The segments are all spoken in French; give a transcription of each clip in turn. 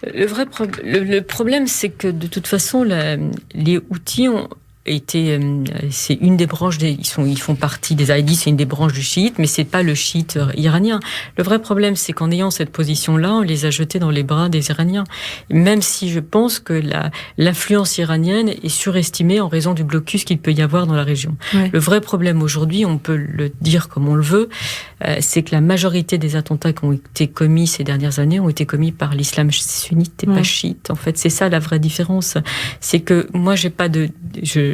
Le problème, c'est que de toute façon, les Houthis ont été, c'est une des branches ils font partie des Haïdis, c'est une des branches du chiite, mais c'est pas le chiite iranien. Le vrai problème, c'est qu'en ayant cette position-là, on les a jetés dans les bras des Iraniens. Même si je pense que l'influence iranienne est surestimée en raison du blocus qu'il peut y avoir dans la région. Ouais. Le vrai problème aujourd'hui, on peut le dire comme on le veut, c'est que la majorité des attentats qui ont été commis ces dernières années ont été commis par l'islam sunnite et pas chiite. En fait, c'est ça la vraie différence. C'est que moi, j'ai pas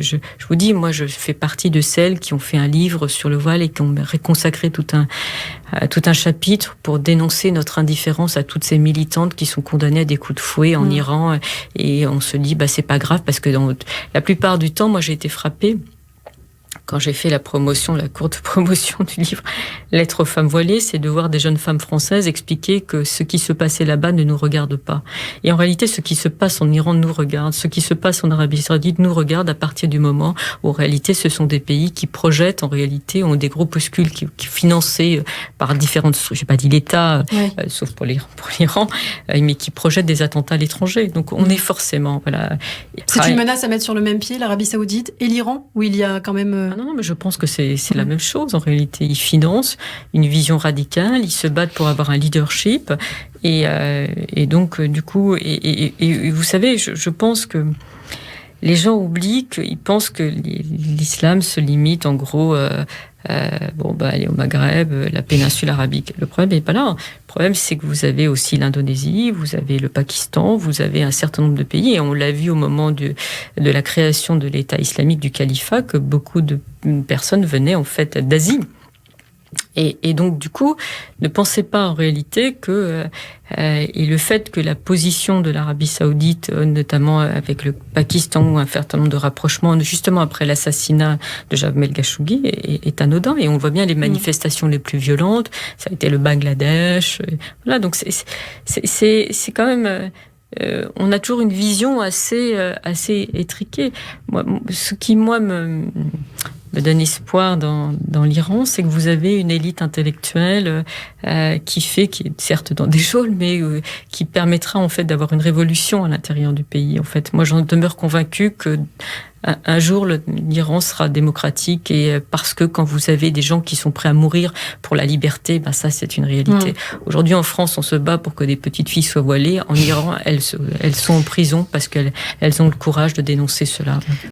je vous dis, moi, je fais partie de celles qui ont fait un livre sur le voile et qui ont consacré tout un chapitre pour dénoncer notre indifférence à toutes ces militantes qui sont condamnées à des coups de fouet en Iran. Et on se dit, c'est pas grave, parce que la plupart du temps, moi, j'ai été frappée. Quand j'ai fait la courte promotion du livre Lettres aux femmes voilées, c'est de voir des jeunes femmes françaises expliquer que ce qui se passait là-bas ne nous regarde pas. Et en réalité, ce qui se passe en Iran nous regarde, ce qui se passe en Arabie Saoudite nous regarde à partir du moment où, en réalité, ce sont des pays qui projettent, en réalité, ont des groupuscules qui financés par différentes, j'ai pas dit l'État, sauf pour l'Iran, mais qui projettent des attentats à l'étranger. Donc, on est forcément, voilà. C'est une menace à mettre sur le même pied, l'Arabie Saoudite et l'Iran, où il y a quand même... Non, mais je pense que c'est la même chose en réalité. Ils financent une vision radicale, ils se battent pour avoir un leadership et donc du coup et vous savez, je pense que les gens oublient qu'ils pensent que l'islam se limite en gros aller au Maghreb, la péninsule arabique. Le problème n'est pas là. Le problème, c'est que vous avez aussi l'Indonésie, vous avez le Pakistan, vous avez un certain nombre de pays, et on l'a vu au moment de la création de l'État islamique, du califat, que beaucoup de personnes venaient en fait d'Asie. Et donc, du coup, ne pensez pas en réalité que... et le fait que la position de l'Arabie Saoudite, notamment avec le Pakistan, ou un certain nombre de rapprochements, justement après l'assassinat de Jamel Khashoggi, est anodin. Et on voit bien les manifestations les plus violentes. Ça a été le Bangladesh. Voilà, donc c'est quand même... on a toujours une vision assez étriquée. Ce qui, me donne espoir dans l'Iran, c'est que vous avez une élite intellectuelle qui est certes dans des geôles, mais qui permettra en fait d'avoir une révolution à l'intérieur du pays. En fait, moi, j'en demeure convaincue que un jour l'Iran sera démocratique, et parce que quand vous avez des gens qui sont prêts à mourir pour la liberté, ça c'est une réalité. Aujourd'hui en France, on se bat pour que des petites filles soient voilées. En Iran, elles sont en prison parce qu'elles ont le courage de dénoncer cela.